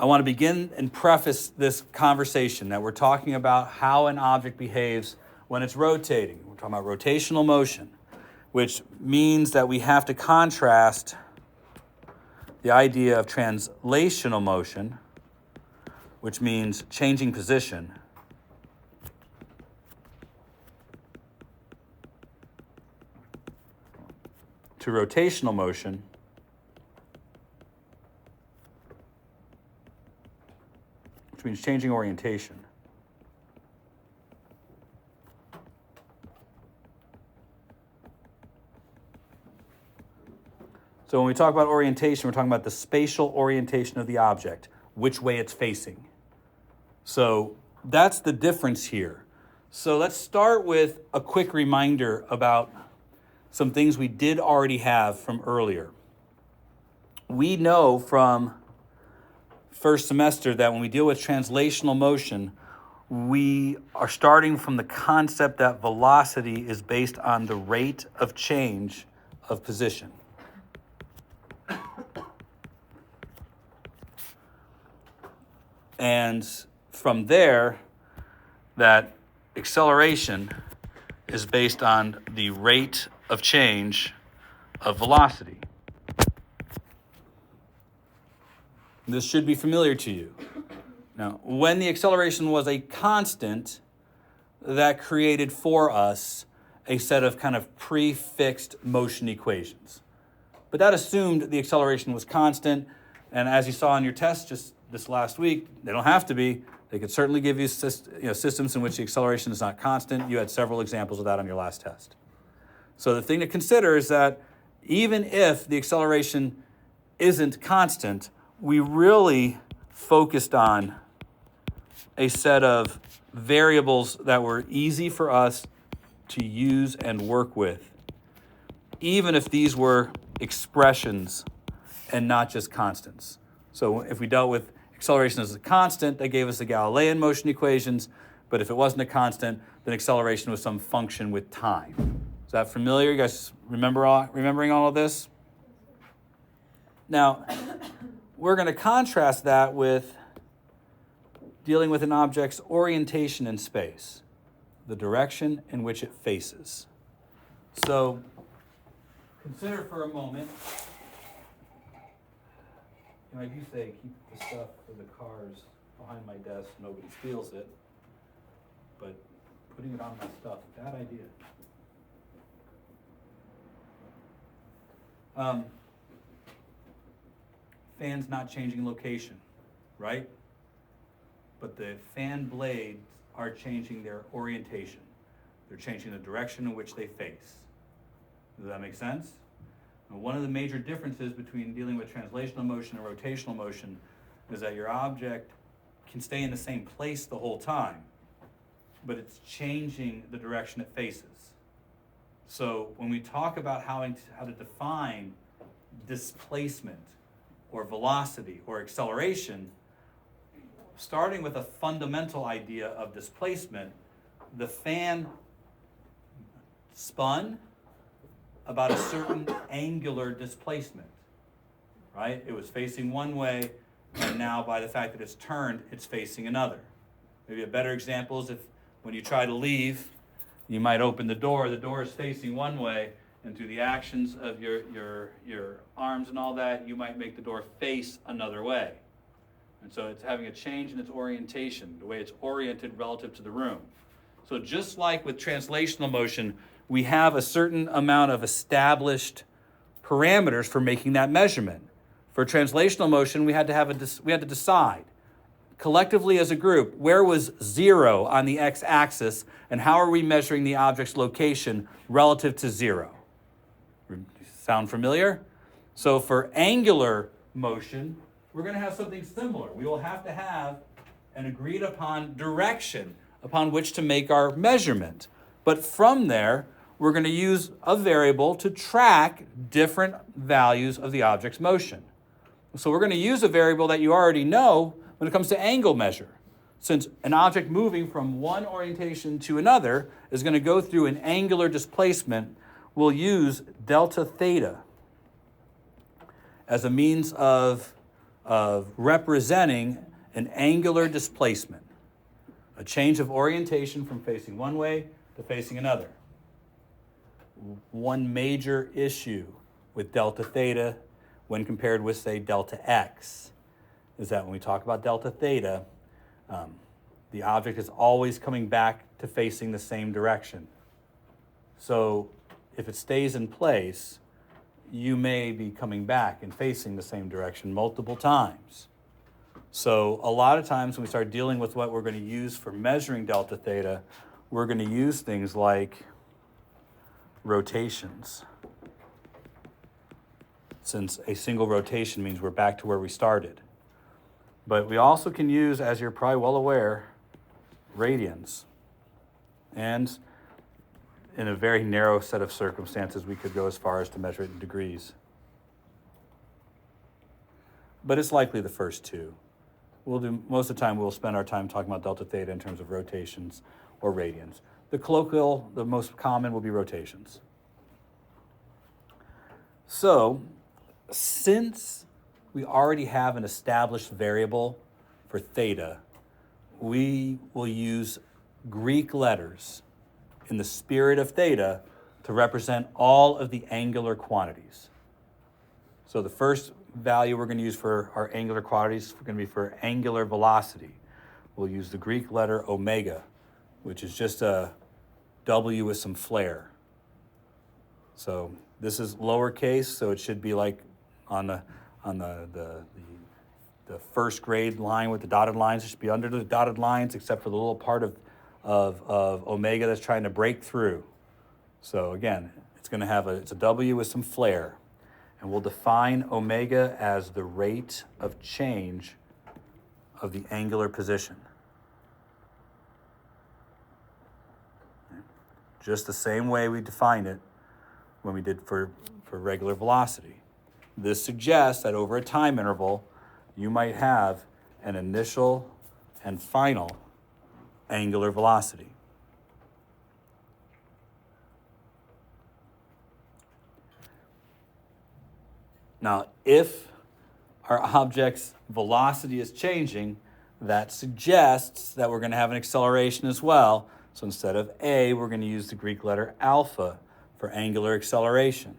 I want to begin and preface this conversation that we're talking about how an object behaves when it's rotating. We're talking about rotational motion, which means that we have to contrast the idea of translational motion, which means changing position, to rotational motion, which means changing orientation. So when we talk about orientation, we're talking about the spatial orientation of the object, which way it's facing. So that's the difference here. So let's start with a quick reminder about some things we did already have from earlier. We know from first semester that when we deal with translational motion, we are starting from the concept that velocity is based on the rate of change of position. And from there, that acceleration is based on the rate of change of velocity. This should be familiar to you. Now, when the acceleration was a constant, that created for us a set of kind of prefixed motion equations. But that assumed the acceleration was constant, and as you saw in your test just this last week, they don't have to be. They could certainly give you systems in which the acceleration is not constant. You had several examples of that on your last test. So the thing to consider is that even if the acceleration isn't constant, we really focused on a set of variables that were easy for us to use and work with, even if these were expressions and not just constants. So if we dealt with acceleration as a constant, that gave us the Galilean motion equations, but if it wasn't a constant, then acceleration was some function with time. Is that familiar? You guys remembering all of this? Now, we're going to contrast that with dealing with an object's orientation in space, the direction in which it faces. So, consider for a moment, I do say keep the stuff for the cars behind my desk, nobody steals it, but putting it on my stuff, bad idea. Fan's not changing location, right? But the fan blades are changing their orientation. They're changing the direction in which they face. Does that make sense? Now, one of the major differences between dealing with translational motion and rotational motion is that your object can stay in the same place the whole time, but it's changing the direction it faces. So when we talk about how to define displacement or velocity or acceleration, starting with a fundamental idea of displacement, the fan spun about a certain angular displacement, right? It was facing one way, and now by the fact that it's turned, it's facing another. Maybe a better example is if when you try to leave, you might open the door is facing one way, and through the actions of your arms and all that, you might make the door face another way. And so it's having a change in its orientation, the way it's oriented relative to the room. So just like with translational motion, we have a certain amount of established parameters for making that measurement. For translational motion, we had to decide collectively as a group, where was 0 on the x-axis, and how are we measuring the object's location relative to 0? Sound familiar? So for angular motion, we're going to have something similar. We will have to have an agreed upon direction upon which to make our measurement. But from there, we're going to use a variable to track different values of the object's motion. So we're going to use a variable that you already know when it comes to angle measure. Since an object moving from one orientation to another is going to go through an angular displacement, we'll use delta theta as a means of of representing an angular displacement, a change of orientation from facing one way to facing another. One major issue with delta theta when compared with, say, delta x is that when we talk about delta theta, the object is always coming back to facing the same direction. So if it stays in place, you may be coming back and facing the same direction multiple times. So a lot of times when we start dealing with what we're going to use for measuring delta theta, we're going to use things like rotations, since a single rotation means we're back to where we started. But we also can use, as you're probably well aware, radians. And in a very narrow set of circumstances, we could go as far as to measure it in degrees. But it's likely the first two. Most of the time, we'll spend our time talking about delta theta in terms of rotations or radians. The colloquial, the most common will be rotations. So, since we already have an established variable for theta, we will use Greek letters in the spirit of theta to represent all of the angular quantities. So the first value we're going to use for our angular quantities is going to be for angular velocity. We'll use the Greek letter omega, which is just a W with some flair. So this is lowercase, so it should be like on the first grade line with the dotted lines. It should be under the dotted lines, except for the little part of omega that's trying to break through. So again, it's going to have it's a W with some flair. And we'll define omega as the rate of change of the angular position. Just the same way we define it when we did for regular velocity. This suggests that over a time interval, you might have an initial and final angular velocity. Now, if our object's velocity is changing, that suggests that we're going to have an acceleration as well. So instead of A, we're going to use the Greek letter alpha for angular acceleration,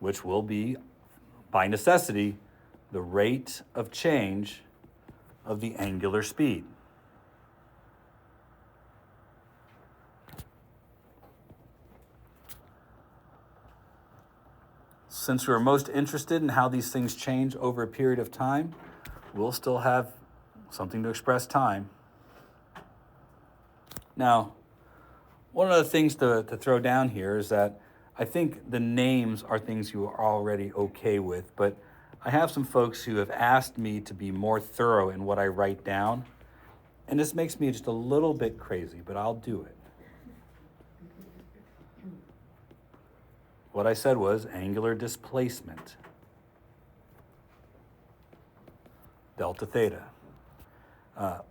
which will be, by necessity, the rate of change of the angular speed. Since we're most interested in how these things change over a period of time, we'll still have something to express time. Now, one of the things to throw down here is that I think the names are things you are already okay with, but I have some folks who have asked me to be more thorough in what I write down, and this makes me just a little bit crazy, but I'll do it. What I said was angular displacement, delta theta.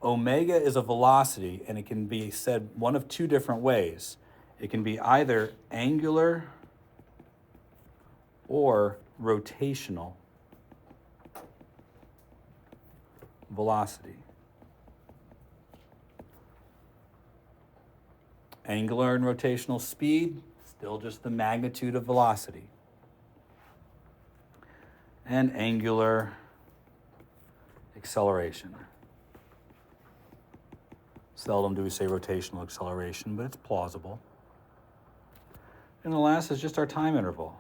Omega is a velocity, and it can be said one of two different ways. It can be either angular or rotational velocity. Angular and rotational speed, still just the magnitude of velocity. And angular acceleration. Seldom do we say rotational acceleration, but it's plausible. And the last is just our time interval.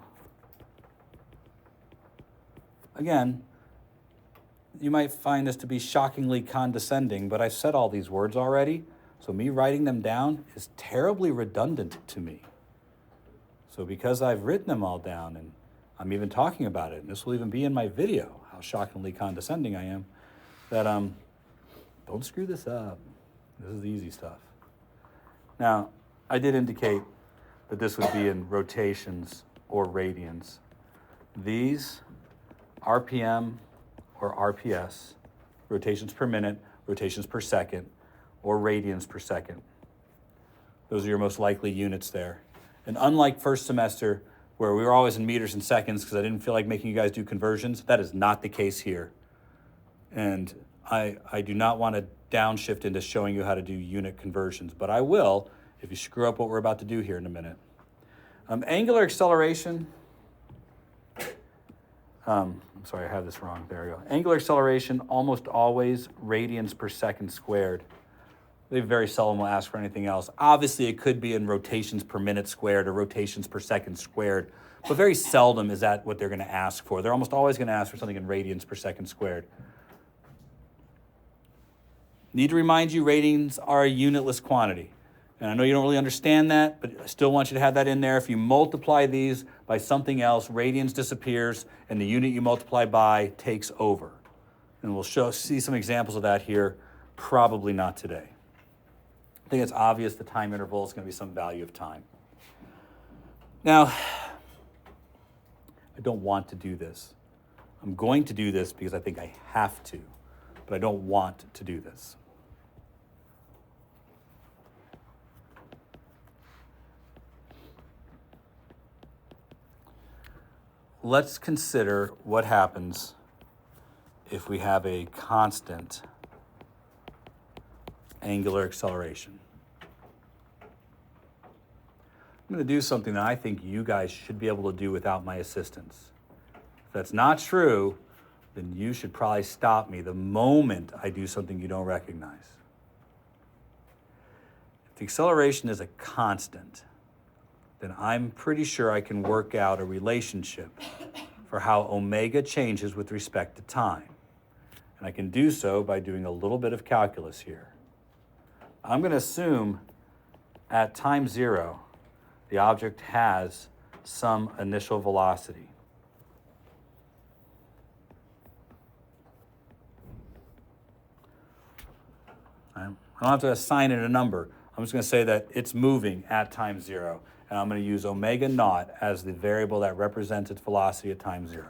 Again, you might find this to be shockingly condescending, but I've said all these words already, so me writing them down is terribly redundant to me. So because I've written them all down and I'm even talking about it, and this will even be in my video, how shockingly condescending I am, that don't screw this up. This is the easy stuff. Now, I did indicate that this would be in rotations or radians. These, RPM or RPS, rotations per minute, rotations per second, or radians per second. Those are your most likely units there. And unlike first semester, where we were always in meters and seconds because I didn't feel like making you guys do conversions. That is not the case here. And I do not want to downshift into showing you how to do unit conversions, but I will if you screw up what we're about to do here in a minute. Angular acceleration, I'm sorry, I have this wrong. There we go. Angular acceleration, almost always radians per second squared. They very seldom will ask for anything else. Obviously, it could be in rotations per minute squared or rotations per second squared, but very seldom is that what they're going to ask for. They're almost always going to ask for something in radians per second squared. Need to remind you, radians are a unitless quantity. And I know you don't really understand that, but I still want you to have that in there. If you multiply these by something else, radians disappears, and the unit you multiply by takes over. And we'll see some examples of that here, probably not today. I think it's obvious the time interval is going to be some value of time. Now, I don't want to do this. I'm going to do this because I think I have to, but I don't want to do this. Let's consider what happens if we have a constant angular acceleration. I'm going to do something that I think you guys should be able to do without my assistance. If that's not true, then you should probably stop me the moment I do something you don't recognize. If the acceleration is a constant, then I'm pretty sure I can work out a relationship for how omega changes with respect to time. And I can do so by doing a little bit of calculus here. I'm going to assume at time 0, the object has some initial velocity. I don't have to assign it a number. I'm just going to say that it's moving at time 0. And I'm going to use omega naught as the variable that represents its velocity at time 0.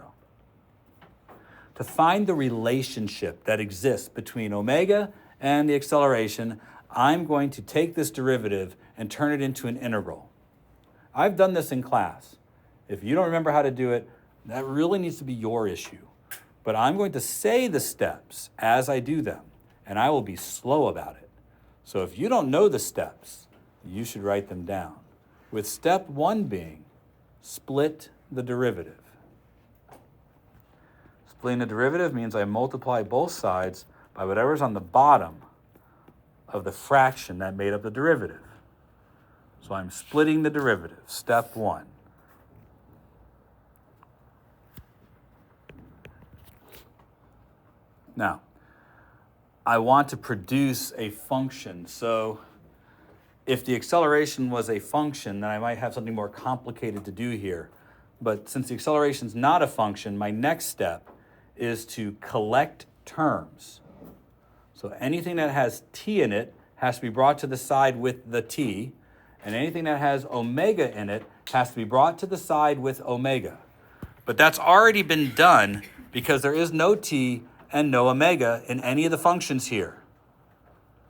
To find the relationship that exists between omega and the acceleration, I'm going to take this derivative and turn it into an integral. I've done this in class. If you don't remember how to do it, that really needs to be your issue. But I'm going to say the steps as I do them, and I will be slow about it. So if you don't know the steps, you should write them down. With step 1 being split the derivative. Splitting the derivative means I multiply both sides by whatever's on the bottom of the fraction that made up the derivative. So I'm splitting the derivative, step 1. Now, I want to produce a function, so if the acceleration was a function, then I might have something more complicated to do here. But since the acceleration is not a function, my next step is to collect terms. So anything that has t in it has to be brought to the side with the t, and anything that has omega in it has to be brought to the side with omega. But that's already been done because there is no t and no omega in any of the functions here.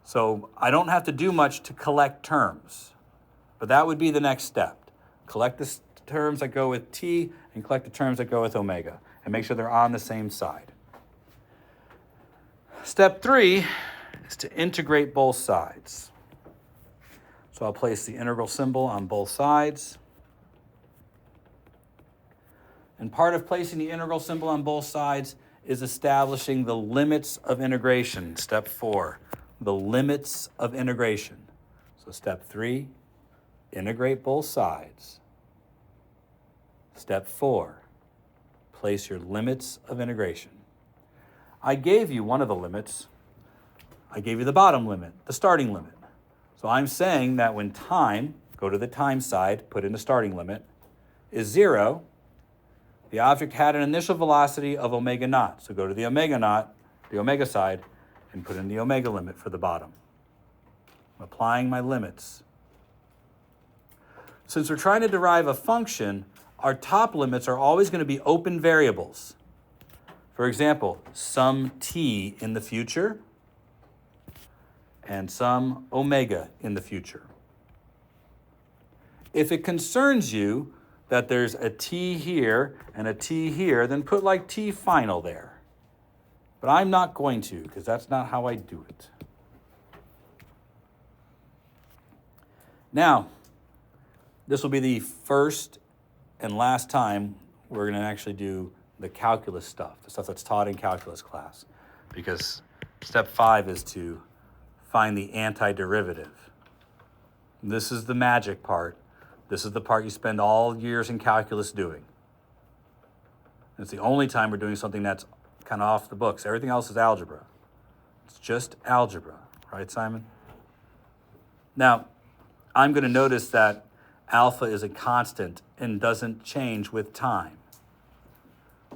So I don't have to do much to collect terms, but that would be the next step. Collect the terms that go with t and collect the terms that go with omega and make sure they're on the same side. Step 3 is to integrate both sides. So I'll place the integral symbol on both sides. And part of placing the integral symbol on both sides is establishing the limits of integration, step 4. The limits of integration. So step 3, integrate both sides. Step 4, place your limits of integration. I gave you one of the limits. I gave you the bottom limit, the starting limit. So I'm saying that when time, go to the time side, put in the starting limit, is 0, the object had an initial velocity of omega naught. So go to the omega naught, the omega side, and put in the omega limit for the bottom. I'm applying my limits. Since we're trying to derive a function, our top limits are always going to be open variables. For example, some t in the future and some omega in the future. If it concerns you, that there's a t here and a t here, then put like t final there. But I'm not going to, because that's not how I do it. Now, this will be the first and last time we're going to actually do the calculus stuff, the stuff that's taught in calculus class, because step 5 is to find the antiderivative. This is the magic part. This is the part you spend all years in calculus doing. It's the only time we're doing something that's kind of off the books. Everything else is algebra. It's just algebra, right, Simon? Now, I'm going to notice that alpha is a constant and doesn't change with time.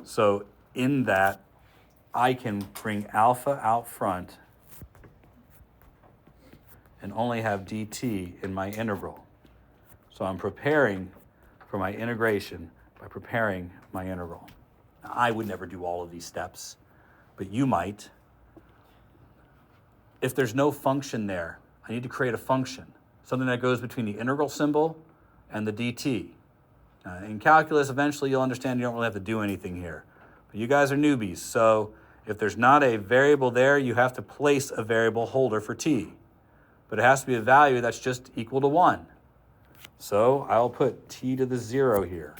So in that, I can bring alpha out front and only have dt in my integral. So I'm preparing for my integration by preparing my integral. Now, I would never do all of these steps, but you might. If there's no function there, I need to create a function, something that goes between the integral symbol and the dt. In calculus, eventually you'll understand you don't really have to do anything here. But you guys are newbies, so if there's not a variable there, you have to place a variable holder for t. But it has to be a value that's just equal to 1. So I'll put t to the 0 here.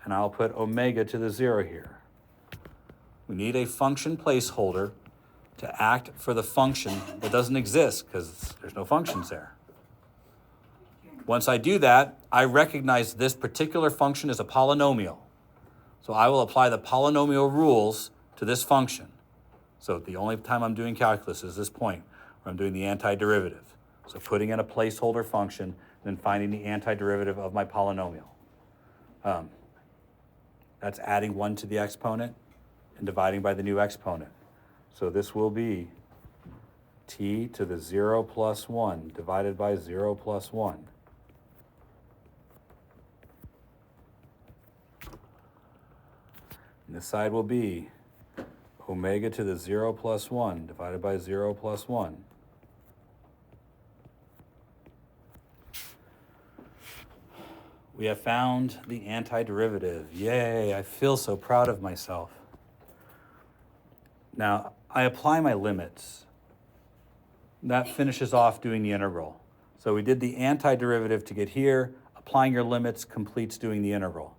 And I'll put omega to the 0 here. We need a function placeholder to act for the function that doesn't exist because there's no functions there. Once I do that, I recognize this particular function as a polynomial. So I will apply the polynomial rules to this function. So the only time I'm doing calculus is this point where I'm doing the antiderivative. So putting in a placeholder function, then finding the antiderivative of my polynomial. That's adding 1 to the exponent and dividing by the new exponent. So this will be t to the 0 plus 1 divided by 0 plus 1. And this side will be omega to the 0 plus 1 divided by 0 plus 1. We have found the antiderivative. Yay, I feel so proud of myself. Now, I apply my limits. That finishes off doing the integral. So we did the antiderivative to get here. Applying your limits completes doing the integral.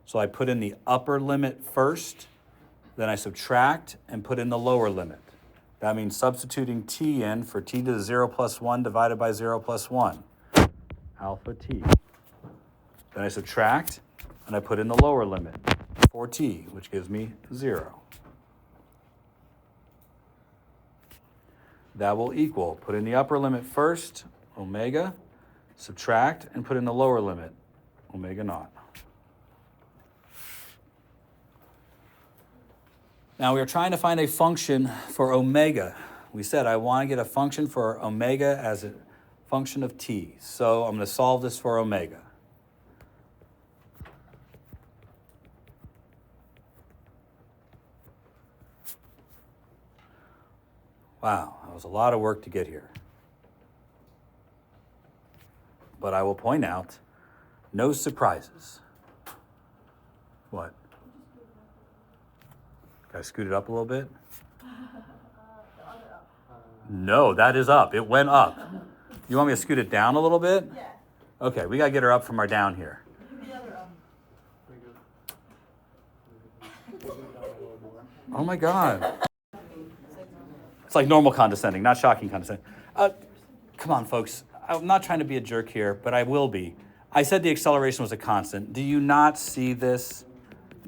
So I put in the upper limit first, then I subtract and put in the lower limit. That means substituting t in for t to the 0 plus 1 divided by 0 plus 1, alpha t. Then I subtract and I put in the lower limit for t, which gives me 0. That will equal, put in the upper limit first, omega, subtract, and put in the lower limit, omega naught. Now we are trying to find a function for omega. We said I want to get a function for omega as a function of t. So I'm going to solve this for omega. Wow, that was a lot of work to get here. But I will point out, no surprises. What? Can I scoot it up a little bit? No, that is up. It went up. You want me to scoot it down a little bit? Yeah. Okay, we got to get her up from our down here. Oh my God. It's like normal condescending, not shocking condescending. Come on, folks. I'm not trying to be a jerk here, but I will be. I said the acceleration was a constant. Do you not see this?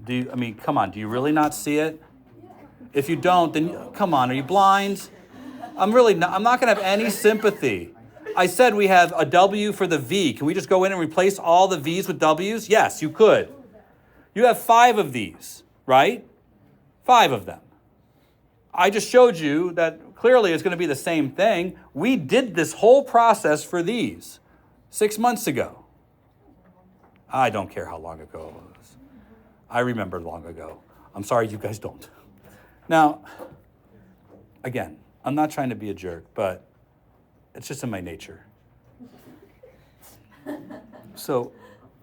Come on, do you really not see it? If you don't, then come on, are you blind? I'm not going to have any sympathy. I said we have a W for the V. Can we just go in and replace all the V's with W's? Yes, you could. You have 5 of these, right? 5 of them. I just showed you that clearly it's going to be the same thing. We did this whole process for these 6 months ago. I don't care how long ago it was. I remember long ago. I'm sorry you guys don't. Now, again, I'm not trying to be a jerk, but it's just in my nature. So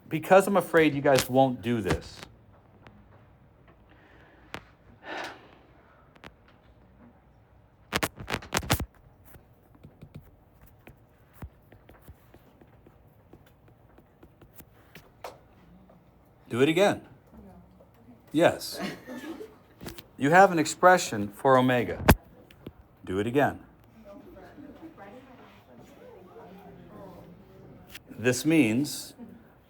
because I'm afraid you guys won't do this, do it again. Yes. You have an expression for omega. Do it again. This means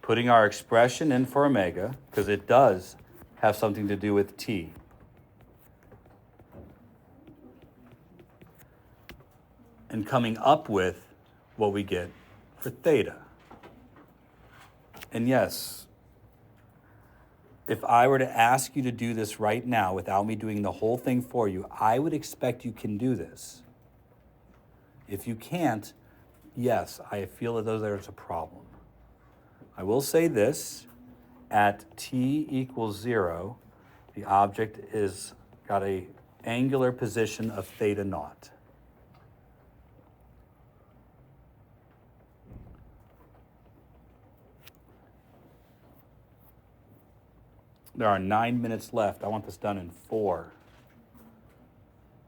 putting our expression in for omega, because it does have something to do with t. And coming up with what we get for theta. And yes, if I were to ask you to do this right now without me doing the whole thing for you, I would expect you can do this. If you can't, yes, I feel as though there's a problem. I will say this, at t equals 0, the object is got a angular position of theta naught. There are 9 minutes left. I want this done in 4.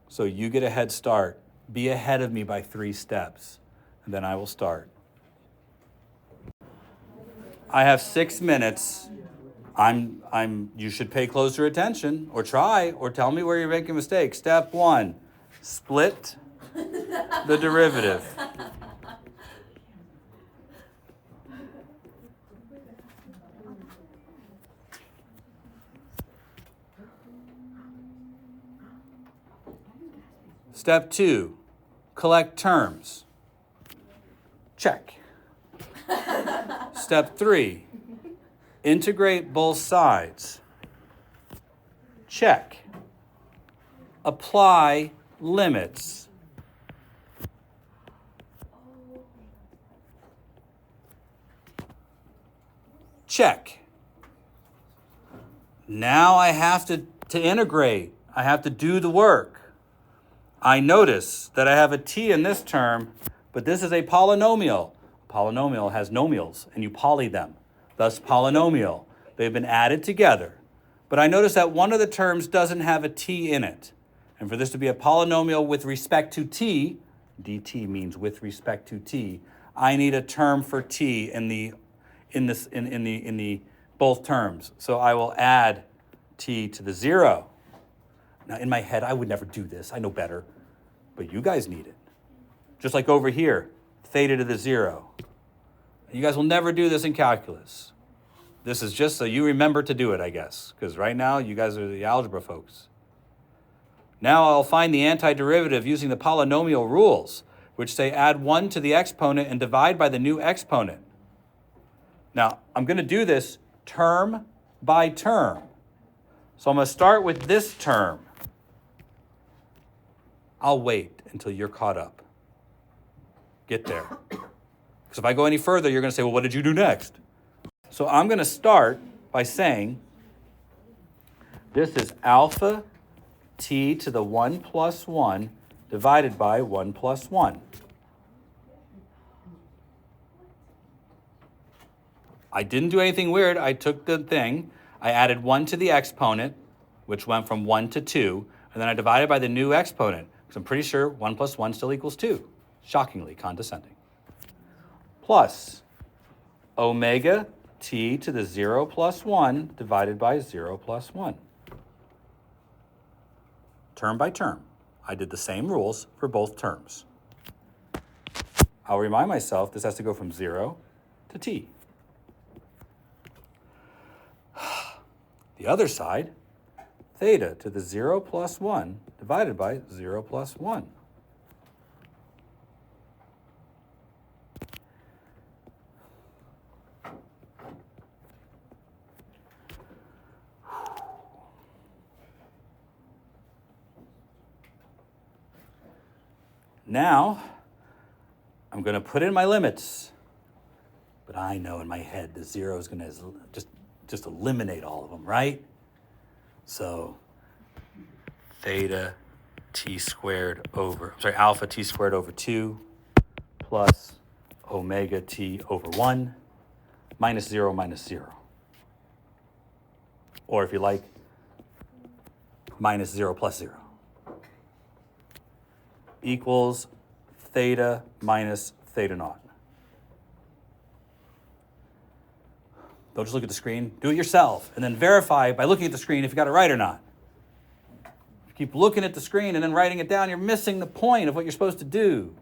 So you get a head start. Be ahead of me by 3 steps, and then I will start. I have 6 minutes. You should pay closer attention, or try, or tell me where you're making a mistake. Step 1, split the derivative. Step 2, collect terms. Check. Step 3, integrate both sides. Check. Apply limits. Check. Now I have to integrate. I have to do the work. I notice that I have a t in this term, but this is a polynomial. A polynomial has nomials, and you poly them. Thus, polynomial. They've been added together. But I notice that one of the terms doesn't have a t in it. And for this to be a polynomial with respect to t, dt means with respect to t, I need a term for t in the both terms. So I will add t to the 0. Now, in my head, I would never do this. I know better. But you guys need it. Just like over here, theta to the 0. You guys will never do this in calculus. This is just so you remember to do it, I guess. Because right now, you guys are the algebra folks. Now I'll find the antiderivative using the polynomial rules, which say add 1 to the exponent and divide by the new exponent. Now, I'm going to do this term by term. So I'm going to start with this term. I'll wait until you're caught up. Get there. Because if I go any further, you're going to say, well, what did you do next? So I'm going to start by saying this is alpha t to the 1 plus 1 divided by 1 plus 1. I didn't do anything weird. I took the thing. I added 1 to the exponent, which went from 1 to 2, and then I divided by the new exponent, because I'm pretty sure 1 plus 1 still equals 2. Shockingly condescending. Plus omega t to the 0 plus 1 divided by 0 plus 1. Term by term. I did the same rules for both terms. I'll remind myself this has to go from 0 to t. The other side, theta to the 0 plus 1 divided by 0 plus 1. Now, I'm going to put in my limits, but I know in my head the 0 is going to just eliminate all of them, right? So theta t squared over, alpha t squared over 2 plus omega t over 1 minus 0 minus 0. Or if you like, minus 0 plus 0. Equals theta minus theta naught. Don't just look at the screen. Do it yourself, and then verify by looking at the screen if you got it right or not. If you keep looking at the screen and then writing it down, you're missing the point of what you're supposed to do.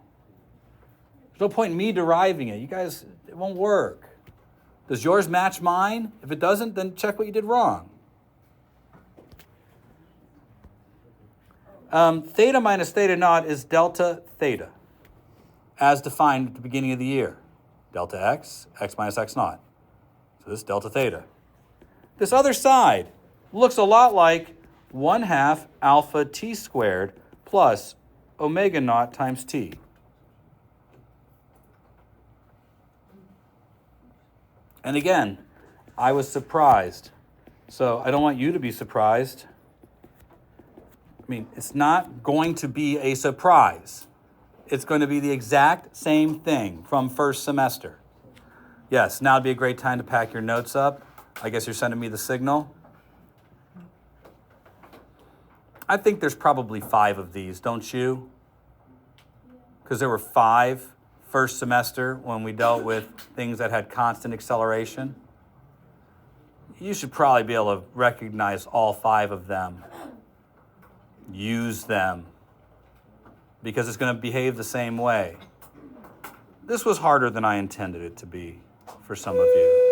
There's no point in me deriving it. You guys, it won't work. Does yours match mine? If it doesn't, then check what you did wrong. Theta minus theta naught is delta theta, as defined at the beginning of the year. Delta x, x minus x naught. So this is delta theta. This other side looks a lot like 1/2 alpha t squared plus omega naught times t. And again, I was surprised. So I don't want you to be surprised. I mean, it's not going to be a surprise. It's going to be the exact same thing from first semester. Yes, now would be a great time to pack your notes up. I guess you're sending me the signal. I think there's probably 5 of these, don't you? Because there were 5 first semester when we dealt with things that had constant acceleration. You should probably be able to recognize all 5 of them. Use them, because it's going to behave the same way. This was harder than I intended it to be for some of you.